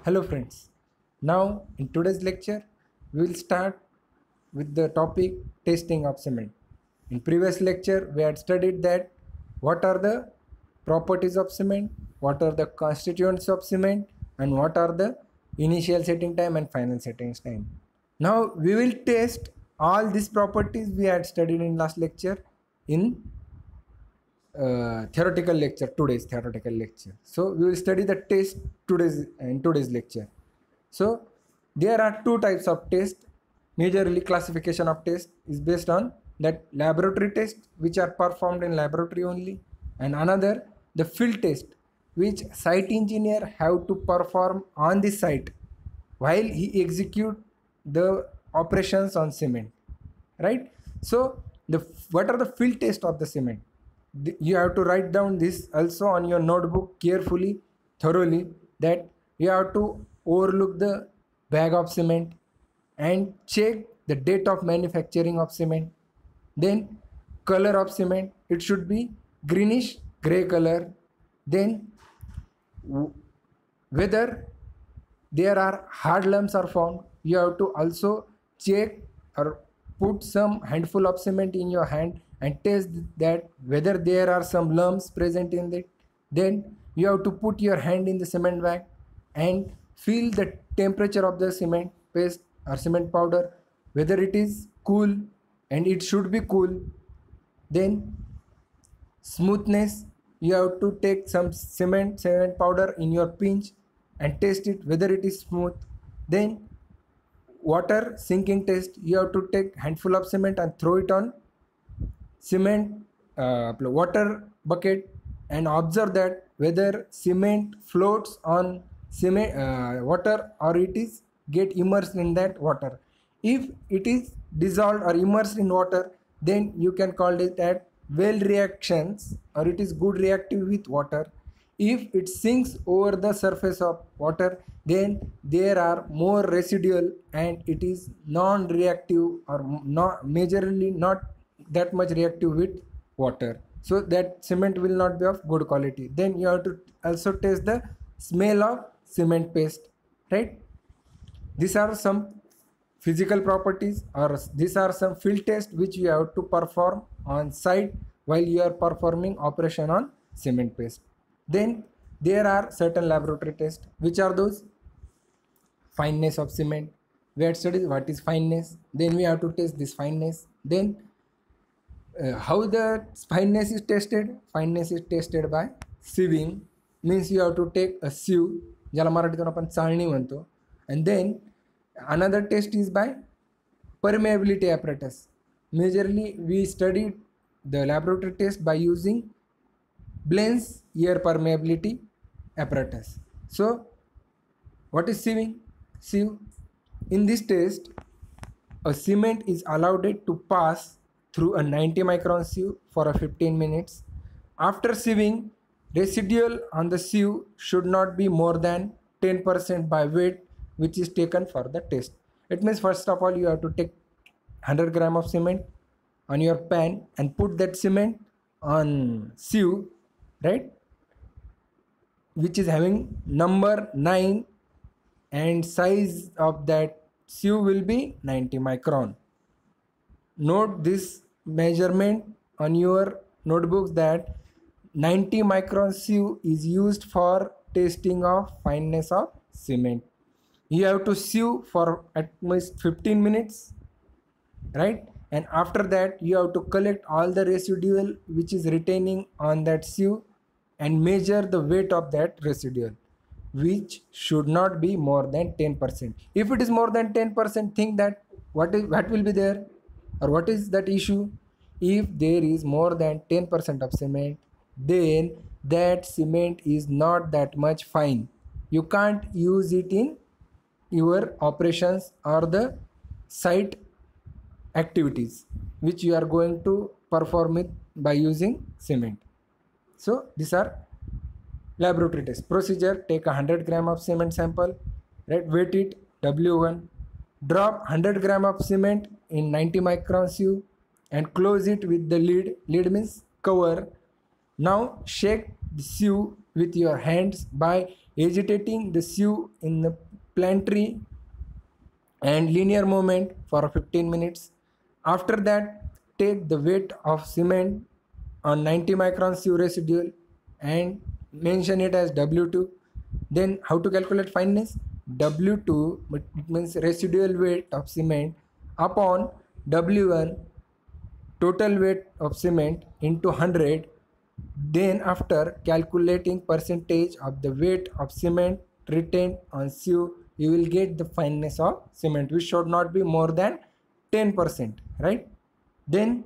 Hello friends. Now in today's lecture we will start with the topic testing of cement. In previous lecture we had studied that what are the properties of cement, what are the constituents of cement, and what are the initial setting time and final setting time. Now we will test all these properties we had studied in last lecture in theoretical lecture, today's theoretical lecture. So we will study the test today's lecture. So there are two types of test. Majorly classification of test is based on that laboratory test which are performed in laboratory only, and another the field test which site engineer have to perform on the site while he execute the operations on cement, right? So the what are the field test of the cement? You have to write down this also on your notebook carefully, thoroughly, that you have to overlook the bag of cement and check the date of manufacturing of cement. Then color of cement, it should be greenish gray color. Then whether there are hard lumps are found, you have to also check or put some handful of cement in your hand and test that whether there are some lumps present in it. Then you have to put your hand in the cement bag and feel the temperature of the cement paste or cement powder, whether it is cool, and it should be cool. Then smoothness, you have to take some cement powder in your pinch and test it whether it is smooth. Then water sinking test, you have to take handful of cement and throw it on cement water bucket and observe that whether cement floats on cement water, or it is get immersed in that water. If it is dissolved or immersed in water, then you can call it at well reactions, or it is good reactive with water. If it sinks over the surface of water, then there are more residual and it is non-reactive, or not majorly not that much reactive with water, so that cement will not be of good quality. Then you have to also test the smell of cement paste, right? These are some physical properties, or these are some field tests which you have to perform on site while you are performing operation on cement paste. Then there are certain laboratory tests. Which are those? Fineness of cement. We had studied what is fineness. Then we have to test this fineness. Then how the fineness is tested? Fineness is tested by sieving. Means you have to take a sieve, ज्याला मराठीतून आपण चाळणी म्हणतो, and then another test is by permeability apparatus. Majorly we studied the laboratory test by using Blaine's air permeability apparatus. So what is sieving? Sieve. In this test, a cement is allowed to pass through a 90 micron sieve for a 15 minutes. After sieving, residual on the sieve should not be more than 10% by weight, which is taken for the test. It means first of all you have to take 100 gram of cement on your pan and put that cement on sieve, right, which is having number 9, and size of that sieve will be 90 micron. Note this measurement on your notebooks, that 90 micron sieve is used for testing of fineness of cement. You have to sieve for at least 15 minutes, right? And after that you have to collect all the residual which is retaining on that sieve and measure the weight of that residual, which should not be more than 10%. If it is more than 10%, think that what will be there, or what is that issue? If there is more than 10% of cement, then that cement is not that much fine. You can't use it in your operations or the site activities which you are going to perform it by using cement. So these are laboratory test procedure. Take 100 gram of cement sample, right, weight it W1, drop 100 gram of cement in 90 micron sieve and close it with the lid. Lid means cover. Now shake the sieve with your hands by agitating the sieve in the planetary and linear movement for 15 minutes. After that, take the weight of cement on 90 micron sieve residual and mention it as W2. Then how to calculate fineness? W2, it means residual weight of cement upon W1 total weight of cement into 100. Then after calculating percentage of the weight of cement retained on sieve, you will get the fineness of cement, which should not be more than 10%, right? Then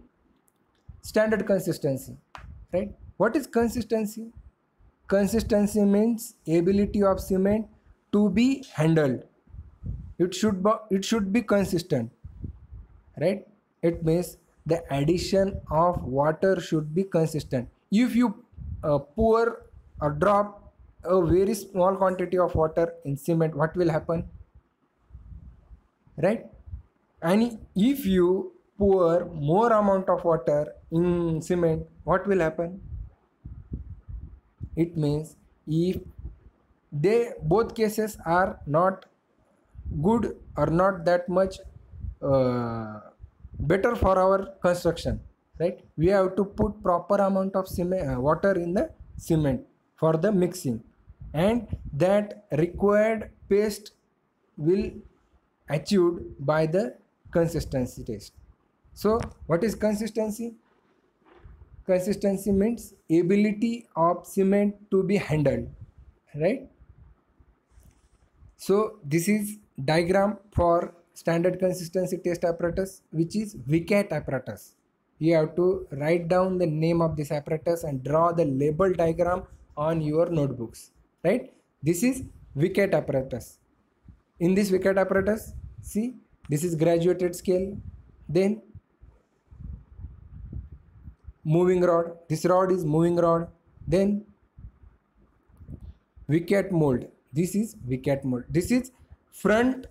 standard consistency, right? What is consistency? Consistency means ability of cement to be handled. It should be consistent, right? It means the addition of water should be consistent. If you pour or drop a very small quantity of water in cement, what will happen, right? And if you pour more amount of water in cement, what will happen? It means if they both cases are not good or not that much better for our construction, right? We have to put proper amount of cement, water in the cement for the mixing, and that required paste will achieved by the consistency test. So what is consistency? Consistency means ability of cement to be handled, right? So this is diagram for standard consistency test apparatus, which is VCAT apparatus. You have to write down the name of this apparatus and draw the label diagram on your notebooks, right? This is VCAT apparatus. In this VCAT apparatus, see, this is graduated scale, then moving rod, this rod is moving rod, then VCAT mold, this is VCAT mold. This is front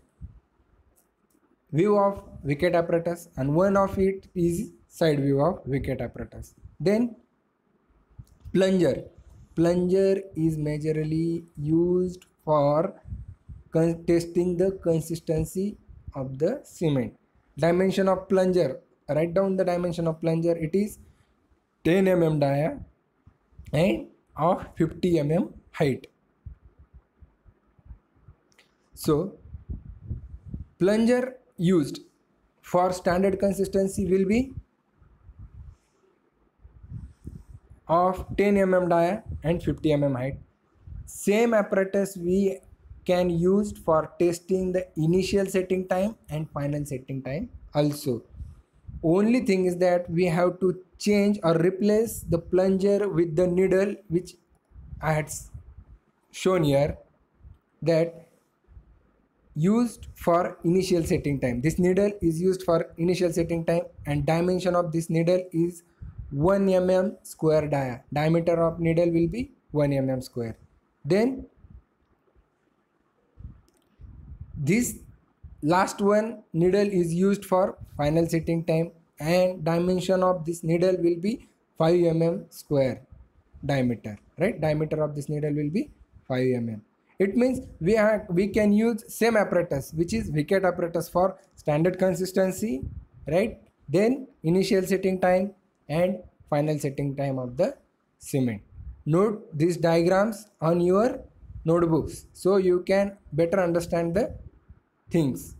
view of VCAT apparatus and one of it is side view of VCAT apparatus. Then plunger. Plunger is majorly used for testing the consistency of the cement. Dimension of plunger, write down the dimension of plunger. It is 10 mm dia and of 50 mm height. So plunger used for standard consistency will be of 10 mm dia and 50 mm height. Same apparatus we can use for testing the initial setting time and final setting time also. Only thing is that we have to change or replace the plunger with the needle, which I had shown here, that used for initial setting time. This needle is used for initial setting time and dimension of this needle is 1 mm square dia. Diameter of needle will be 1 mm square. Then this last one needle is used for final setting time and dimension of this needle will be 5 mm square diameter, right? Diameter of this needle will be 5 mm. It means we can use same apparatus, which is VCAT apparatus, for standard consistency, right? Then initial setting time and final setting time of the cement. Note these diagrams on your notebooks so you can better understand the things.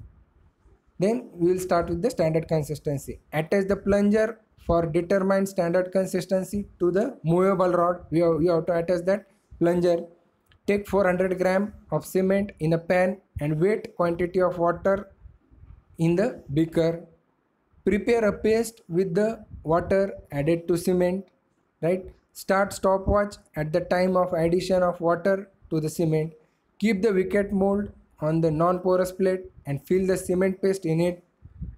Then we will start with the standard consistency. Attach the plunger for determine standard consistency to the movable rod. We have to attach that plunger. Take 400 gram of cement in a pan and weight quantity of water in the beaker. Prepare a paste with the water added to cement, right? Start stopwatch at the time of addition of water to the cement. Keep the VCAT mold on the non-porous plate and fill the cement paste in it.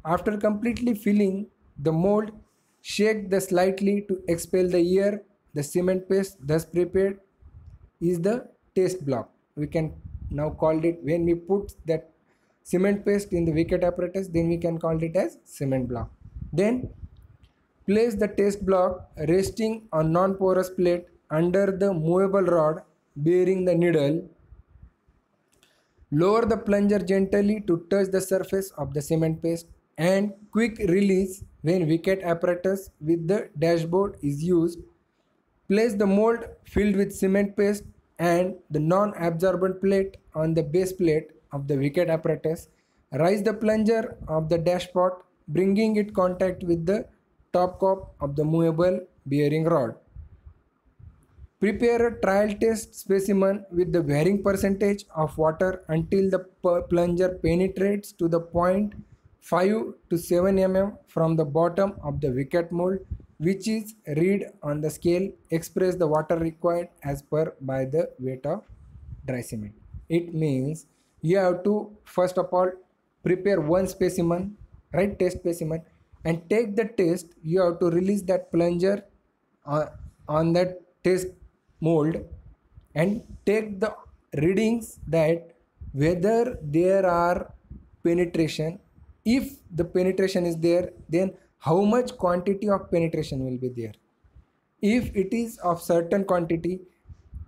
After completely filling the mold, shake the slightly to expel the air. The cement paste thus prepared is the test block. We can now call it, when we put that cement paste in the VCAT apparatus, then we can call it as cement block. Then place the test block resting on non-porous plate under the movable rod bearing the needle. Lower the plunger gently to touch the surface of the cement paste, and quick release when wicket apparatus with the dashboard is used. Place the mold filled with cement paste and the non-absorbent plate on the base plate of the wicket apparatus. Raise the plunger of the dashpot, bringing it contact with the top cap of the movable bearing rod. Prepare a trial test specimen with the varying percentage of water until the plunger penetrates to the point 5 to 7 mm from the bottom of the wicket mold, which is read on the scale. Express the water required as per by the weight of dry cement. It means you have to first of all prepare one specimen, right, test specimen, and take the test. You have to release that plunger on that test mold and take the readings that whether there are penetration. If the penetration is there, then how much quantity of penetration will be there. If it is of certain quantity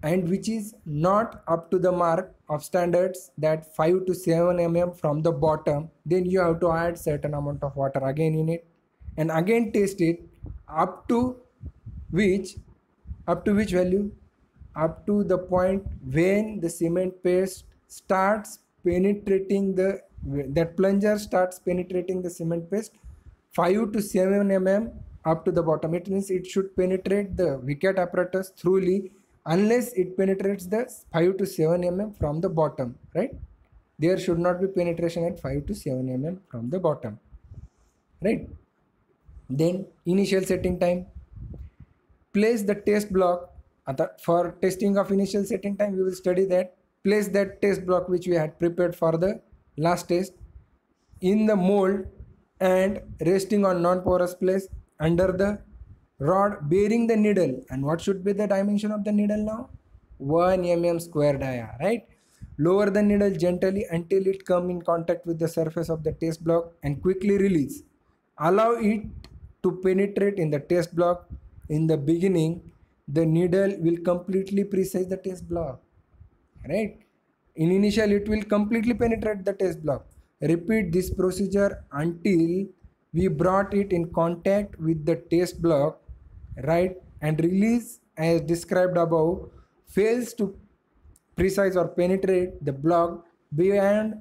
and which is not up to the mark of standards, that 5 to 7 mm from the bottom, then you have to add certain amount of water again in it and again test it up to which value, up to the point when the cement paste starts penetrating that plunger starts penetrating the cement paste 5 to 7 mm up to the bottom. It means it should penetrate the wicket apparatus thoroughly unless it penetrates the 5 to 7 mm from the bottom, right? There should not be penetration at 5 to 7 mm from the bottom, right? Then initial setting time. Place the test block. For testing of initial setting time, we will study that. Place that test block which we had prepared for the last test in the mold and resting on non-porous place under the rod bearing the needle. And what should be the dimension of the needle now? 1 mm square dia, right? Lower the needle gently until it come in contact with the surface of the test block and quickly release. Allow it to penetrate in the test block. In the beginning, the needle will completely precise the test block, right? In initial, it will completely penetrate the test block. Repeat this procedure until we brought it in contact with the test block, right? And release as described above. Fails to precise or penetrate the block beyond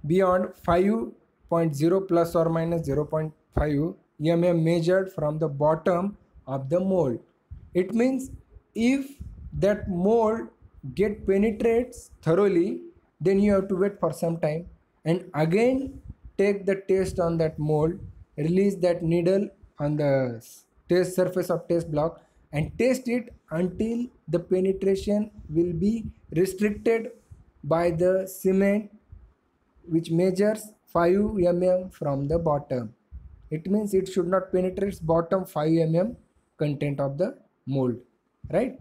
5.0 plus or minus 0.5 mm measured from the bottom of the mold. It means if that mold penetrates thoroughly, then you have to wait for some time and again take the test on that mold, release that needle on the test surface of test block and test it until the penetration will be restricted by the cement which measures 5 mm from the bottom. It means it should not penetrate bottom 5 mm content of the mold, right?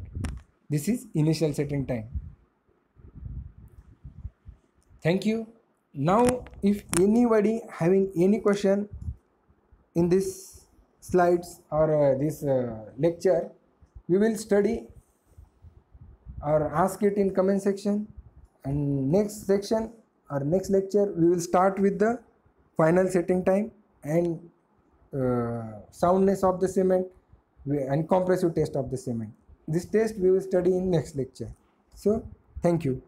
This is initial setting time. Thank you. Now if anybody having any question in this slides or this lecture, we will study or ask it in comment section, and next section or next lecture we will start with the final setting time and soundness of the cement and compressive test of the cement. This test we will study in next lecture. So thank you.